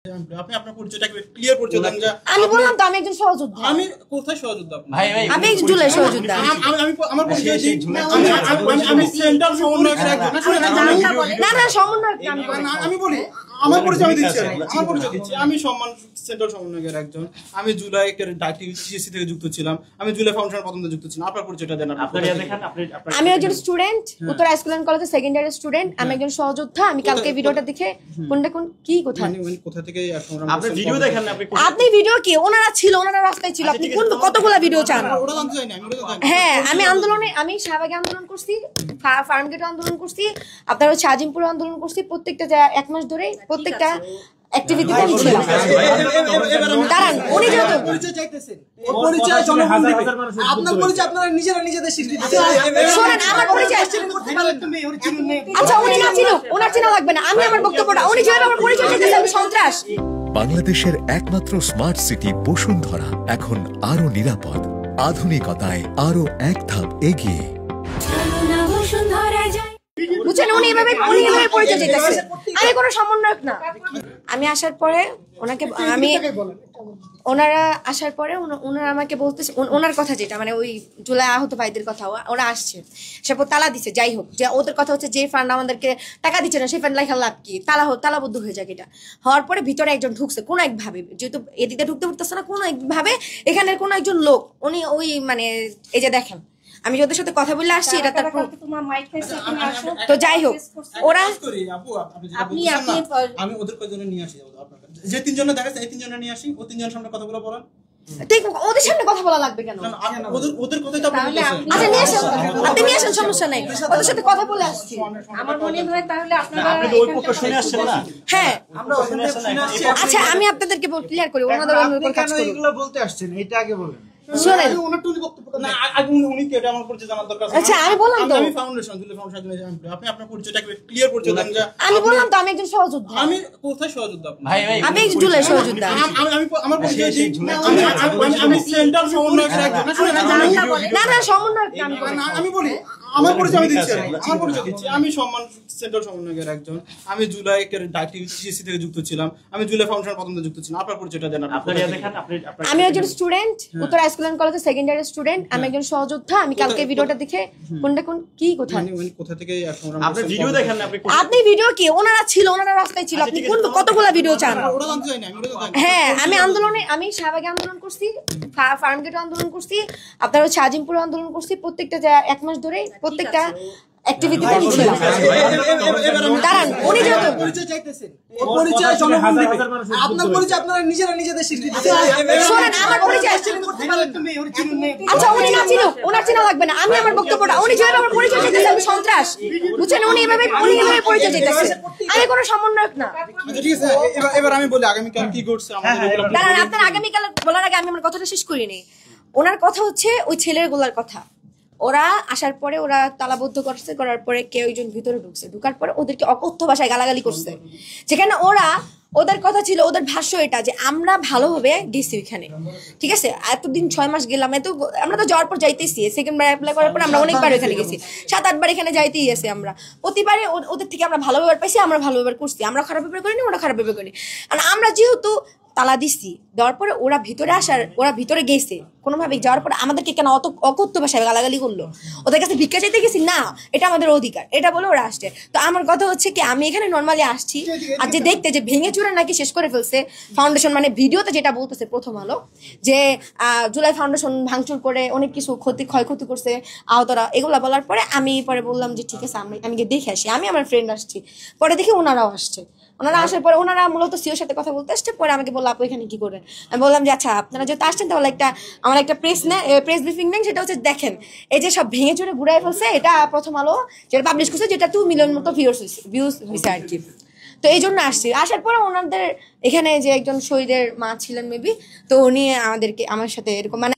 আপনি আপনার পরিচয়টাকে ক্লিয়ার পরিচয় দেন যে আমি বললাম তো আমি একজন সহযোদ্ধা। আমি কোথায় সহযোদ্ধা? ভাই আমি একজন জুলাই সহযোদ্ধা। আমি আমার পরিচয় দিই। আমি সেন্ট্রাল সমন্বয়কের একজন। না না সমন্বয়ক না আমি বলি আমার পরিচয় আমি দিচ্ছি। আমার পরিচয় দিচ্ছি। আমি সেন্ট্রাল সমন্বয়কের একজন। আমি জুলাইয়ের টিএসসি থেকে যুক্ত ছিলাম। আমি জুলাই ফাউন্ডেশনের প্রথম থেকে যুক্ত ছিলাম। আপনার পরিচয়টা দেন। আমি একজন স্টুডেন্ট, উত্তর হাইস্কুল এন্ড কলেজের সেকেন্ড ইয়ারের স্টুডেন্ট। আমি একজন সহযোদ্ধা। আমি কালকে ভিডিওটা দেখে কোনটা কি কোথায় কোথা থেকে আপনি ভিডিও দেখেন না? আপনি ভিডিও কি ওনারা ছিল, ওনারা রাস্তায় ছিল। আপনি কোন কতগুলা ভিডিও চান? ওটা জানতে চাই না। আমি ওটা জানি। হ্যাঁ আমি আন্দোলনে, আমি শাহবাগে আন্দোলন করছি, ফার্মগেটে আন্দোলন করছি, আপনার হচ্ছে আজিমপুরে আন্দোলন করছি। প্রত্যেকটা এক মাস ধরে প্রত্যেকটা অ্যাক্টিভিটিতে আমি ছিলাম। দাঁড়ান, উনি যেহেতু পরিচয় চাইতেছেন, ওর পরিচয় জনগণ দিবে। আপনার পরিচয় আপনারা নিজেরা নিজেদের স্বীকৃতি দিতে শোনেন, আমার পরিচয় আচ্ছা উনি না ছিল, ওনার চেনা লাগবে না। আমি আমার বক্তব্যটা, উনি যেভাবে আমার পরিচয় চাইতেছে আমি সন্ত্রাস। বাংলাদেশের একমাত্র স্মার্ট সিটি বসুন্ধরা এখন আরো নিরাপদ, আধুনিকতায় আরো এক ধাপ এগিয়ে। বুঝছেন, উনি এভাবে পরিচয় চাইতেছে। আমি কোনো সমন্বয়ক না। আমি আসার পরে ওনাকে ওনারা আসার পরে ওনারা আমাকে বলতেছে, ওনার কথা যেটা মানে ওই জুলাই আহত ভাইদের কথা, ওরা আসছে সে তালা দিচ্ছে। যাই হোক, যে ওদের কথা হচ্ছে যে ফান্ড আমাদেরকে টাকা দিচ্ছে না সেই ফান্ড লেখা লাভ কি, তালাবদ্ধ হয়ে যাক। এটা হওয়ার পরে ভিতরে একজন ঢুকছে কোনো একভাবে, যেহেতু এদিকে ঢুকতে পারতেছে না, কোনো একভাবে এখানের কোনো একজন লোক, উনি ওই মানে এই যে দেখেন আমি ওদের সাথে কথা বলে আসছি, এটা তার তো যাই হোক ওরা আমি ওদের কয়জনে নিয়ে আসি, যে তিনজনে দেখাচ্ছে এই তিনজনে নিয়ে আসি, ও তিনজনের সামনে কথাগুলো বলেন। ঠিক ওদের সামনে কথা বলা লাগবে কেন? ওদের কথাই তো আপনি বলতেছেন। আচ্ছা নিয়ে আসেন, আপনি নিয়ে আসেন, সমস্যা নাই। ওদের সাথে কথা বলে আসছি। আমার মনে হয় তাহলে আপনারা আপনি তো ওই পক্ষ শুনে আসছেন না? হ্যাঁ আমরা ওখানে শুনে আসছি। আচ্ছা আমি আপনাদেরকে ক্লিয়ার করি, ওনাদের আপনি কেন এগুলো বলতে আসছেন এটা আগে বলেন। শুনেন উনি কি এটা আমার পরিচয় জানার দরকার আছে? আচ্ছা আমি বললাম তো আমি ফাউন্ডেশন জুলাই ফাউন্ডেশন। আপনি আপনার পরিচয়টাকে ক্লিয়ার পরিচয় দেন যে আমি বললাম তো আমি একজন সহযোদ্ধা। আমি কোথায় সহযোদ্ধা? ভাই আমি একজন জুলাই সহযোদ্ধা। আমি আমার পরিচয় দিই। আমি সেন্ট্রাল সমন্বয়কের একজন। না না সমন্বয়ক না আমি বলি আমার পরিচয় আমি দিচ্ছি। আমার পরিচয় দিচ্ছি। আমি সেন্ট্রাল সমন্বয়কের একজন। আমি জুলাইয়ের টিএসসি থেকে যুক্ত ছিলাম। আমি জুলাই ফাউন্ডেশনের প্রথম থেকে যুক্ত ছিলাম। আপনার পরিচয়টা দেন। আমি একজন স্টুডেন্ট, উত্তর হাইস্কুল এন্ড কলেজের সেকেন্ড ইয়ারের স্টুডেন্ট। আমি একজন সহযোদ্ধা। আমি কালকে ভিডিওটা দেখে কোনটা কি কোথায় কোথা থেকে আপনি ভিডিও দেখেন না? আপনি ভিডিও কি ওনারা ছিল, ওনারা রাস্তায় ছিল। আপনি কোন কতগুলা ভিডিও চান? ওটা জানতে চাই না। আমি ওটা জানি। হ্যাঁ আমি আন্দোলনে, আমি শাহবাগে আন্দোলন করছি, ফার্মগেটে আন্দোলন করছি, আপনার হচ্ছে আজিমপুরে আন্দোলন করছি। প্রত্যেকটা এক মাস ধরে প্রত্যেকটা অ্যাক্টিভিটিতে আমি ছিলাম। দাঁড়ান, উনি যেহেতু পরিচয় চাইতেছেন, ওর পরিচয় জনগণ দিবে। আপনার পরিচয় আপনারা নিজেরা নিজেদের স্বীকৃতি দিতে শোনেন, আমার পরিচয় আচ্ছা উনি না ছিল, ওনার চেনা লাগবে না। আমি আমার বক্তব্যটা, উনি যেভাবে আমার পরিচয় চাইতেছে আমি সন্ত্রাস। বুঝছেন, উনি এভাবে পরিচয় চাইতেছে। আমি কোনো সমন্বয়ক না। ঠিক আছে, এবার আমি বলি আগামীকাল কি ঘটছে আমাদের। দাঁড়ান, আপনার আগামীকাল বলার আগে আমি আমার কথাটা শেষ করিনি। ওনার কথা হচ্ছে ওই ছেলের গোলার কথা। ওরা আসার পরে ওরা তালাবদ্ধ করছে, করার পরে কেউ একজন ভিতরে ঢুকছে, ঢুকার পরে ওদেরকে অকথ্য ভাষায় গালাগালি করছে। যেখানে ওদের কথা ছিল, ওদের ভাষ্য এটা যে আমরা ভালোভাবে গেছি ওইখানে, ঠিক আছে, এতদিন 6 মাস গেলাম, আমরা তো যাওয়ার পর যাইতেছি। সেকেন্ডবার অ্যাপ্লাই করার পর আমরা অনেকবার ওইখানে গেছি, 7-8 বার এখানে যাইতেই গেছি। আমরা প্রতিবারে ওদের থেকে আমরা ভালো ব্যবহার পাইছি, আমরা ভালো ব্যবহার করছি। আমরা খারাপ ব্যবহার করিনি, ওরা খারাপ ব্যবহার করিনি। আর আমরা যেহেতু তালা দিচ্ছি, দেওয়ার পরে ওরা ভিতরে গেছে কোনোভাবে, যাওয়ার পরে আমাদেরকে কেন অত অকথ্য ভাষায় গালাগালি করলো? ওদের কাছে ভিক্ষা চাইতে গেছি না, এটা আমাদের অধিকার, এটা বলে ওরা আসছে। তো আমার কথা হচ্ছে কি, আমি এখানে নর্মালি আসছি, আর যে দেখতে যে ভেঙে চুরে নাকি শেষ করে ফেলছে ফাউন্ডেশন, মানে ভিডিওতে যেটা বলতেছে প্রথম আলো যে জুলাই ফাউন্ডেশন ভাঙচুর করে অনেক কিছু ক্ষয়ক্ষতি করছে আহতরা, এগুলো বলার পরে আমি পরে বললাম যে ঠিক আছে আমি গিয়ে দেখে আসি। আমি আমার ফ্রেন্ড আসছি, পরে দেখি ওনারাও আসছে। ওনারা আসার পরে ওনারা মূলত সিওর সাথে কথা বলতে আসছে। পরে আমাকে বললো আপু এখানে কি করেন? আমি বললাম যে আচ্ছা আপনারা যেহেতু আসছেন তাহলে আমার একটা প্রেস ব্রিফিং নেন। সেটা হচ্ছে দেখেন এই যে সব ভেঙে চুরে ঘুরাই ফেলছে, এটা প্রথম আলো যেটা পাবলিশ করছে, যেটা 2 মিলিয়ন মতো ভিউজ হয়েছে আর কি। তো এই জন্য আসছি। আসার পরে ওনাদের এখানে যে একজন শহীদের মা ছিলেন মেবি, তো উনি আমার সাথে এরকম মানে